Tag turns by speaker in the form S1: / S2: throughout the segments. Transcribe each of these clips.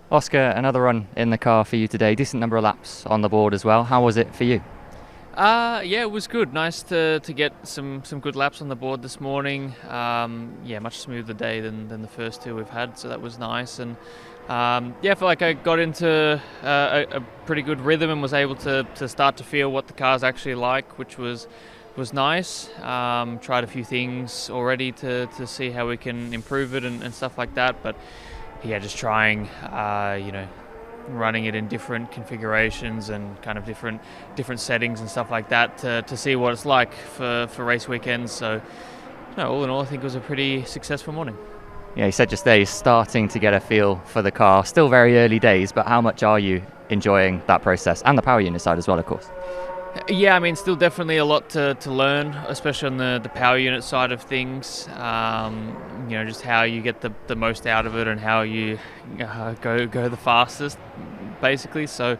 S1: Oscar, another run in the car for you today. Decent number of laps on the board as well. How was it for you?
S2: Yeah, it was good. Nice to get some good laps on the board this morning. Yeah, much smoother day than the first two we've had, so that was nice. And yeah, I feel like I got into a pretty good rhythm and was able to start to feel what the car's actually like, which was nice. Tried a few things already to see how we can improve it and stuff like that. But yeah, just trying, running it in different configurations and kind of different settings and stuff like that to see what it's like for race weekends. So, no, all in all, I think it was a pretty successful morning.
S1: Yeah, you said just there you're starting to get a feel for the car. Still very early days, but how much are you enjoying that process and the power unit side as well, of course?
S2: Yeah, I mean, still definitely a lot to learn, especially on the power unit side of things. Just how you get the most out of it and how you go the fastest, basically. So,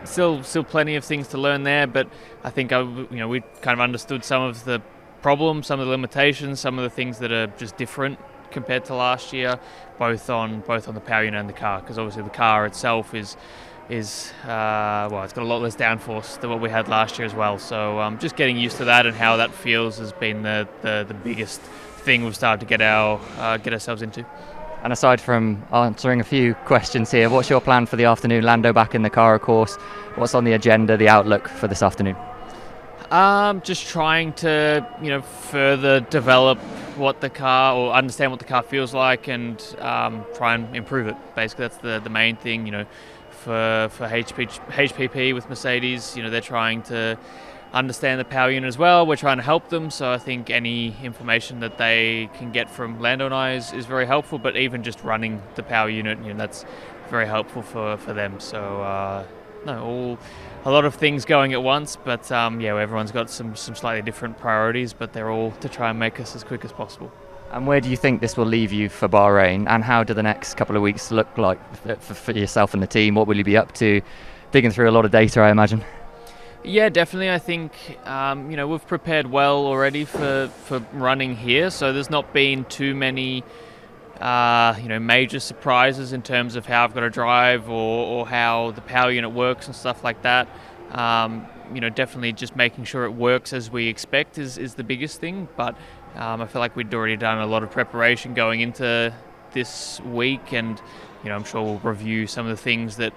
S2: still plenty of things to learn there. But I think we kind of understood some of the problems, some of the limitations, some of the things that are just different compared to last year, both on the power unit and the car. Because obviously the car itself is it's got a lot less downforce than what we had last year as well. So just getting used to that and how that feels has been the biggest thing we've started to get ourselves into.
S1: And aside from answering a few questions here, what's your plan for the afternoon? Lando back in the car, of course. What's on the agenda, the outlook for this afternoon?
S2: Just trying to further develop what the car, or understand what the car feels like, and try and improve it. Basically, that's the main thing. For HPP with Mercedes, they're trying to understand the power unit as well. We're trying to help them, so I think any information that they can get from Lando and I is very helpful. But even just running the power unit, that's very helpful for them. So a lot of things going at once, but everyone's got some slightly different priorities, but they're all to try and make us as quick as possible.
S1: And where do you think this will leave you for Bahrain? And how do the next couple of weeks look like for yourself and the team? What will you be up to? Digging through a lot of data, I imagine.
S2: Yeah, definitely. I think we've prepared well already for running here, so there's not been too many major surprises in terms of how I've got to drive or how the power unit works and stuff like that. Definitely just making sure it works as we expect is the biggest thing. But I feel like we'd already done a lot of preparation going into this week, and I'm sure we'll review some of the things that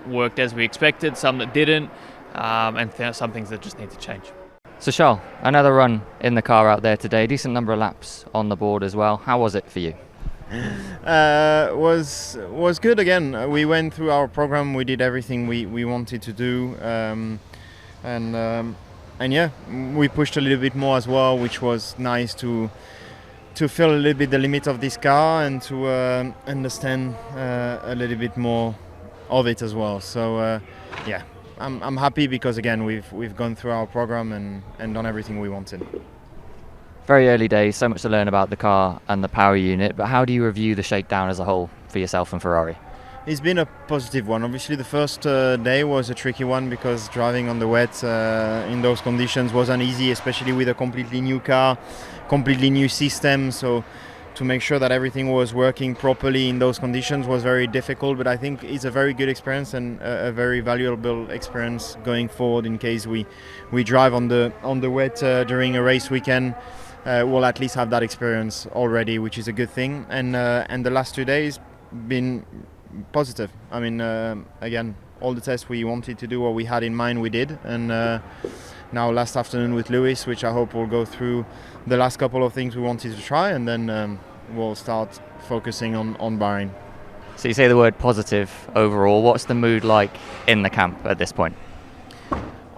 S2: worked as we expected, some that didn't, and some things that just need to change.
S1: So Charles, another run in the car out there today. Decent number of laps on the board as well. How was it for you?
S3: Was good again. We went through our program. We did everything we wanted to do, and yeah, we pushed a little bit more as well, which was nice to feel a little bit the limit of this car and to understand a little bit more of it as well. So yeah, I'm happy because again we've gone through our program and done everything we wanted.
S1: Very early days, so much to learn about the car and the power unit, but how do you review the shakedown as a whole for yourself and Ferrari?
S3: It's been a positive one. Obviously the first day was a tricky one because driving on the wet in those conditions wasn't easy, especially with a completely new car, completely new system. So to make sure that everything was working properly in those conditions was very difficult, but I think it's a very good experience and a very valuable experience going forward in case we drive on the wet during a race weekend. We'll at least have that experience already, which is a good thing. And the last 2 days been positive. I mean, again, all the tests we wanted to do or we had in mind, we did. And now last afternoon with Lewis, which I hope will go through the last couple of things we wanted to try, and then we'll start focusing on Bahrain.
S1: So you say the word positive overall. What's the mood like in the camp at this point?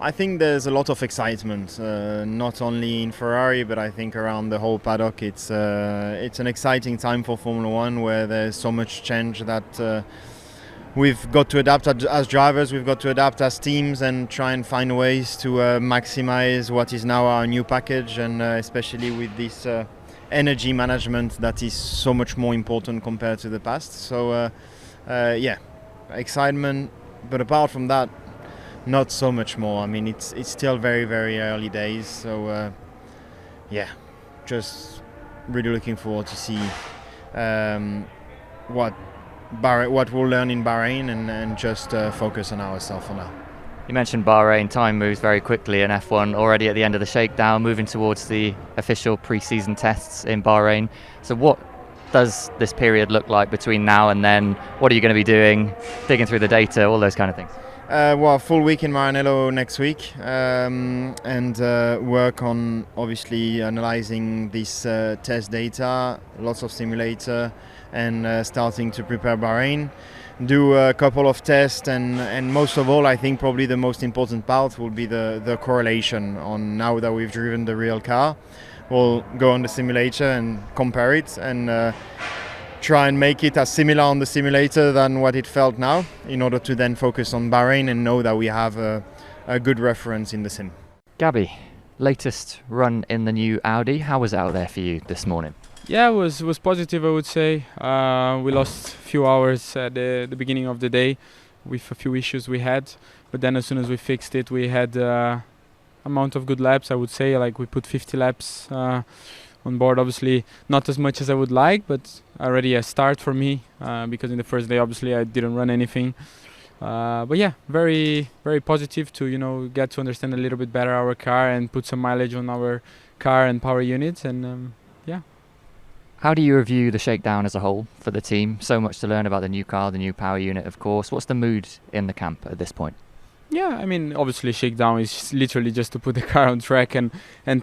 S3: I think there's a lot of excitement, not only in Ferrari, but I think around the whole paddock. It's an exciting time for Formula One, where there's so much change that we've got to adapt as drivers, we've got to adapt as teams and try and find ways to maximize what is now our new package, and especially with this energy management that is so much more important compared to the past. So yeah, excitement, but apart from that, not so much more. I mean, it's still very, very early days. So yeah, just really looking forward to see what what we'll learn in Bahrain and just focus on ourselves for now.
S1: You mentioned Bahrain. Time moves very quickly in F1, already at the end of the shakedown, moving towards the official pre-season tests in Bahrain. So what does this period look like between now and then? What are you going to be doing, digging through the data, all those kind of things?
S3: Well, full week in Maranello next week, and work on obviously analyzing this test data, lots of simulator, and starting to prepare Bahrain. Do a couple of tests, and most of all, I think probably the most important part will be the correlation on now that we've driven the real car. We'll go on the simulator and compare it and try and make it as similar on the simulator than what it felt now, in order to then focus on Bahrain and know that we have a good reference in the sim.
S1: Gabby, latest run in the new Audi. How was it out there for you this morning?
S4: Yeah, it was positive, I would say. We lost a few hours at the beginning of the day with a few issues we had, but then as soon as we fixed it, we had amount of good laps, I would say. Like we put 50 laps on board. Obviously not as much as I would like, but already a start for me because in the first day obviously I didn't run anything. But yeah, very very positive to get to understand a little bit better our car and put some mileage on our car and power units, and yeah.
S1: How do you review the shakedown as a whole for the team? So much to learn about the new car, the new power unit, of course. What's the mood in the camp at this point?
S4: Yeah, I mean, obviously shakedown is literally just to put the car on track and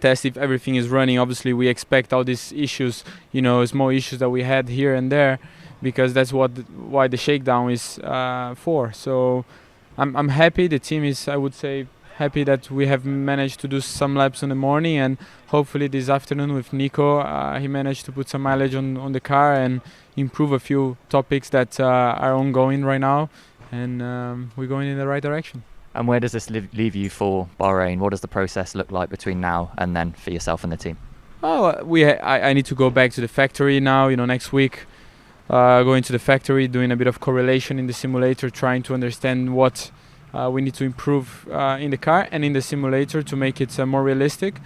S4: test if everything is running. Obviously we expect all these issues, small issues that we had here and there, because that's why the shakedown is for. So I'm happy. The team is, I would say, happy that we have managed to do some laps in the morning, and hopefully this afternoon with Nico, he managed to put some mileage on the car and improve a few topics that are ongoing right now, and we're going in the right direction.
S1: And where does this leave you for Bahrain? What does the process look like between now and then for yourself and the team?
S4: Oh, I need to go back to the factory now, next week. Going to the factory, doing a bit of correlation in the simulator, trying to understand what we need to improve in the car and in the simulator to make it more realistic,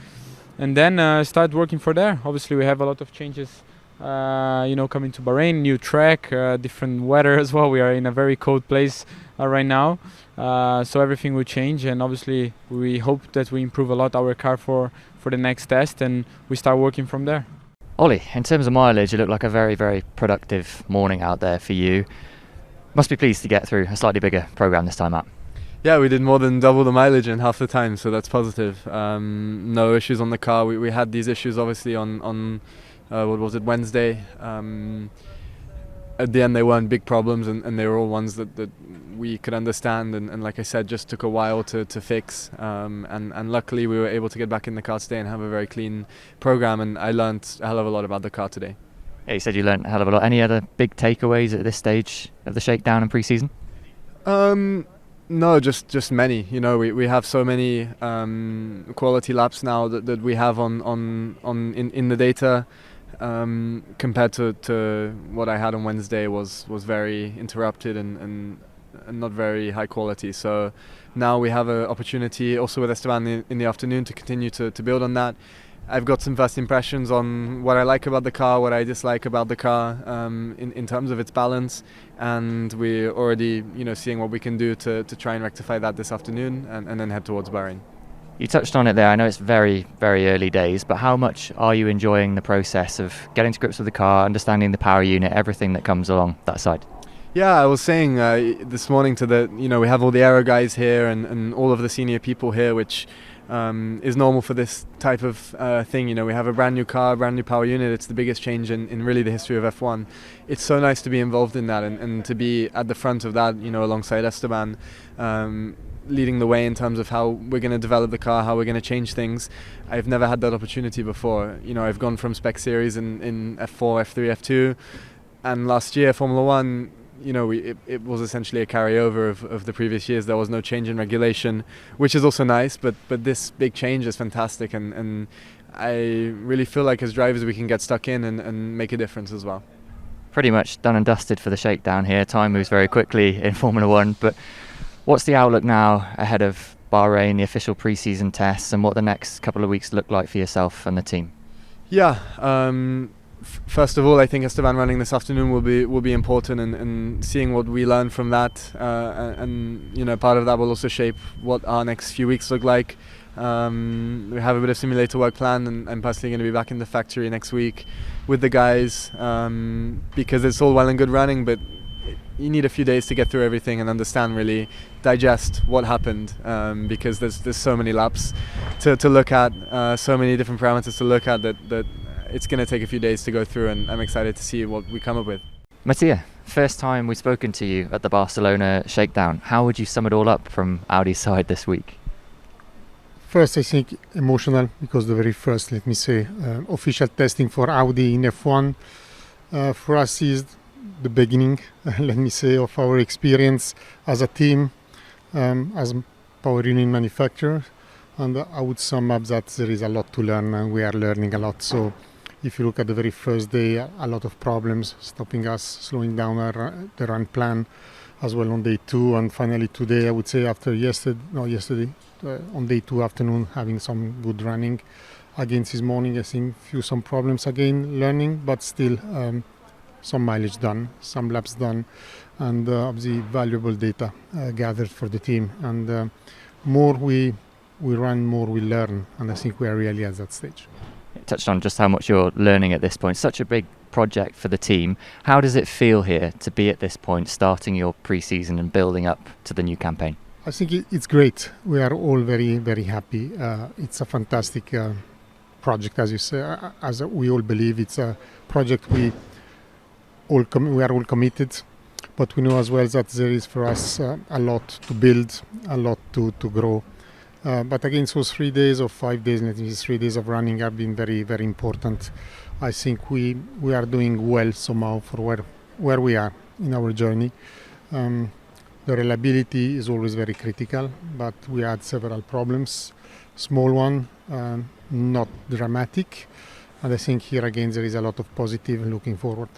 S4: and then start working for there. Obviously we have a lot of changes coming to Bahrain, new track, different weather as well. We are in a very cold place right now, so everything will change, and obviously we hope that we improve a lot our car for the next test, and we start working from there.
S1: Ollie, in terms of mileage, it looked like a very, very productive morning out there for you. Must be pleased to get through a slightly bigger program this time out.
S5: Yeah, we did more than double the mileage in half the time, so that's positive. No issues on the car. We had these issues obviously on what was it, Wednesday. At the end they weren't big problems, and they were all ones that we could understand, and like I said, just took a while to fix. And luckily we were able to get back in the car today and have a very clean program, and I learned a hell of a lot about the car today.
S1: Yeah, you said you learned a hell of a lot. Any other big takeaways at this stage of the shakedown and pre-season?
S5: No, just many. We have so many quality laps now that we have in the data. Compared to what I had on Wednesday was very interrupted and not very high quality. So now we have an opportunity also with Esteban in the afternoon to continue to build on that. I've got some first impressions on what I like about the car, what I dislike about the car in terms of its balance, and we're already seeing what we can do to try and rectify that this afternoon and then head towards Bahrain.
S1: You touched on it there. I know it's very, very early days, but how much are you enjoying the process of getting to grips with the car, understanding the power unit, everything that comes along that side?
S5: Yeah, I was saying this morning we have all the aero guys here and all of the senior people here, which is normal for this type of thing. We have a brand new car, brand new power unit. It's the biggest change in really the history of F1. It's so nice to be involved in that and to be at the front of that, alongside Esteban, leading the way in terms of how we're going to develop the car, how we're going to change things. I've never had that opportunity before. I've gone from spec series in F4, F3, F2, and last year Formula 1, it was essentially a carryover of the previous years. There was no change in regulation, which is also nice, but this big change is fantastic, and I really feel like as drivers we can get stuck in and make a difference as well.
S1: Pretty much done and dusted for the shakedown here. Time moves very quickly in Formula 1, but what's the outlook now ahead of Bahrain, the official pre-season tests, and what the next couple of weeks look like for yourself and the team?
S5: Yeah, first of all, I think Esteban running this afternoon will be important, and seeing what we learn from that, and part of that will also shape what our next few weeks look like. We have a bit of simulator work planned, and I'm personally going to be back in the factory next week with the guys, because it's all well and good running, but you need a few days to get through everything and understand, really digest what happened, because there's so many laps to look at, so many different parameters to look at, that it's going to take a few days to go through, and I'm excited to see what we come up with.
S1: Mattia, first time we've spoken to you at the Barcelona Shakedown. How would you sum it all up from Audi's side this week?
S6: First, I think emotional, because the very first, let me say, official testing for Audi in F1 for us is the beginning, let me say, of our experience as a team, as power unit manufacturer. And I would sum up that there is a lot to learn, and we are learning a lot. So if you look at the very first day, a lot of problems stopping us, slowing down the run plan, as well on day 2. And finally today, I would say after yesterday, on day 2 afternoon, having some good running. Against this morning, I think some problems again, learning, but still some mileage done, some laps done, and obviously valuable data gathered for the team. And more we run, more we learn, and I think we are really at that stage.
S1: You touched on just how much you're learning at this point. Such a big project for the team. How does it feel here to be at this point, starting your pre-season and building up to the new campaign?
S6: I think it's great. We are all very, very happy. It's a fantastic project, as you say. As we all believe, it's a project we are all committed, but we know as well that there is for us a lot to build, a lot to grow. But again, so 3 days or 5 days, let me say 3 days of running have been very, very important. I think we are doing well somehow for where we are in our journey. The reliability is always very critical, but we had several problems. Small one, not dramatic. And I think here again there is a lot of positive looking forward.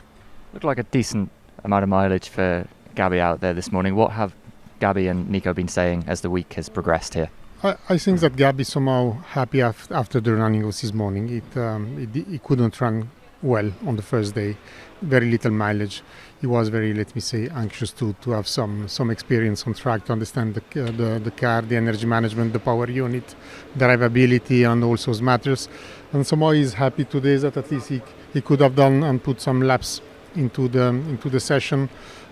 S1: Looked like a decent amount of mileage for Gabi out there this morning. What have Gabi and Nico been saying as the week has progressed here?
S6: I think that Gabi somehow happy after the running of this morning. He couldn't run well on the first day. Very little mileage. He was very, let me say, anxious to have some experience on track, to understand the car, the energy management, the power unit, drivability, and all those matters. And somehow he's happy today that at least he could have done and put some laps into the session.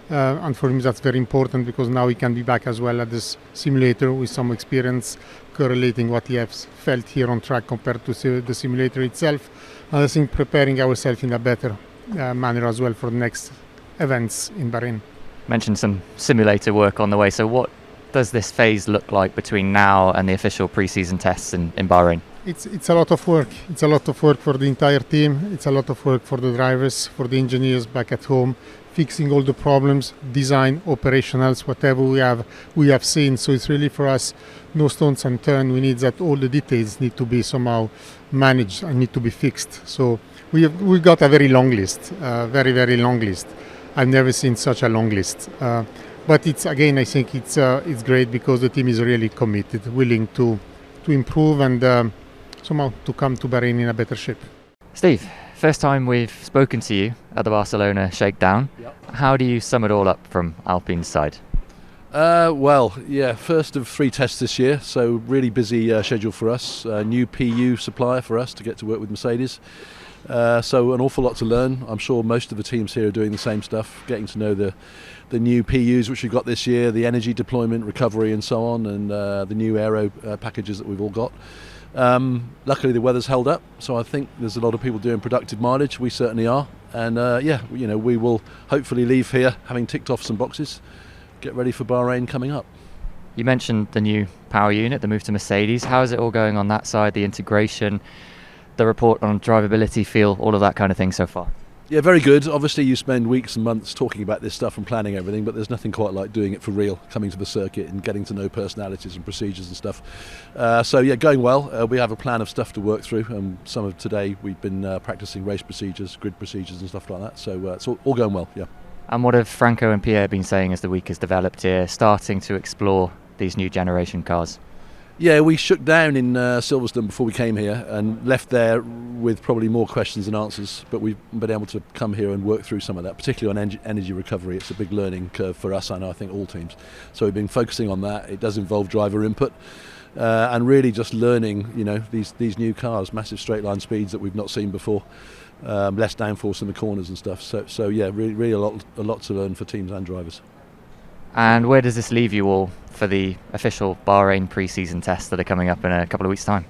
S6: And for him that's very important, because now he can be back as well at this simulator with some experience, correlating what he has felt here on track compared to the simulator itself. And I think preparing ourselves in a better manner as well for the next events in Bahrain.
S1: Mentioned some simulator work on the way. So what does this phase look like between now and the official pre-season tests in Bahrain?
S6: It's a lot of work. It's a lot of work for the entire team. It's a lot of work for the drivers, for the engineers back at home, fixing all the problems, design, operationals, whatever we have seen. So it's really for us no stones unturned. We need that all the details need to be somehow managed and need to be fixed. So we got a very long list, very, very long list. I've never seen such a long list. But it's again, I think it's great because the team is really committed, willing to improve and somehow to come to Bahrain in a better shape.
S1: Steve, first time we've spoken to you at the Barcelona Shakedown.
S7: Yep.
S1: How do you sum it all up from Alpine's side?
S7: First of 3 tests this year, so really busy schedule for us. New PU supplier for us to get to work with Mercedes. So an awful lot to learn. I'm sure most of the teams here are doing the same stuff, getting to know the new PUs which we've got this year, the energy deployment, recovery and so on, and the new aero packages that we've all got. Luckily the weather's held up, so I think there's a lot of people doing productive mileage. We certainly are, and we will hopefully leave here having ticked off some boxes, get ready for Bahrain coming up.
S1: You mentioned the new power unit, the move to Mercedes. How is it all going on that side, the integration, the report on drivability, feel, all of that kind of thing so far?
S7: Yeah, very good. Obviously you spend weeks and months talking about this stuff and planning everything, but there's nothing quite like doing it for real, coming to the circuit and getting to know personalities and procedures and stuff. Going well. We have a plan of stuff to work through, and some of today we've been practicing race procedures, grid procedures and stuff like that, so it's all going well, yeah.
S1: And what have Franco and Pierre been saying as the week has developed here, starting to explore these new generation cars?
S7: Yeah, we shook down in Silverstone before we came here and left there with probably more questions than answers, but we've been able to come here and work through some of that, particularly on energy recovery. It's a big learning curve for us and I think all teams. So we've been focusing on that. It does involve driver input and really just learning, these new cars, massive straight line speeds that we've not seen before, less downforce in the corners and stuff. So yeah, really a lot to learn for teams and drivers.
S1: And where does this leave you all for the official Bahrain pre-season tests that are coming up in a couple of weeks' time?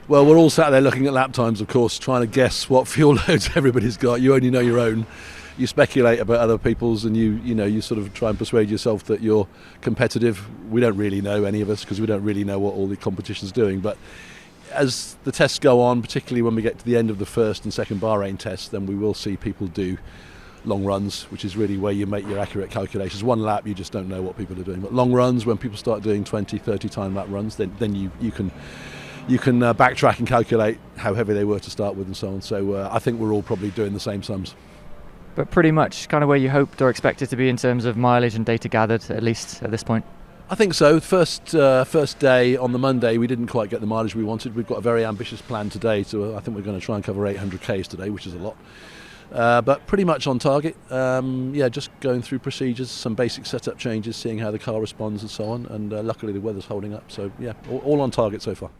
S7: Well, we're all sat there looking at lap times, of course, trying to guess what fuel loads everybody's got. You only know your own. You speculate about other people's, and you sort of try and persuade yourself that you're competitive. We don't really know, any of us, because we don't really know what all the competition's doing. But as the tests go on, particularly when we get to the end of the first and second Bahrain tests, then we will see people do long runs, which is really where you make your accurate calculations. One lap, you just don't know what people are doing. But long runs, when people start doing 20, 30 time lap runs, then you can backtrack and calculate how heavy they were to start with and so on. So I think we're all probably doing the same sums.
S1: But pretty much kind of where you hoped or expected to be in terms of mileage and data gathered, at least at this point?
S7: I think so. First day on the Monday, we didn't quite get the mileage we wanted. We've got a very ambitious plan today, so I think we're going to try and cover 800 Ks today, which is a lot. But pretty much on target. Just going through procedures, some basic setup changes, seeing how the car responds and so on. And luckily the weather's holding up. So yeah, all on target so far.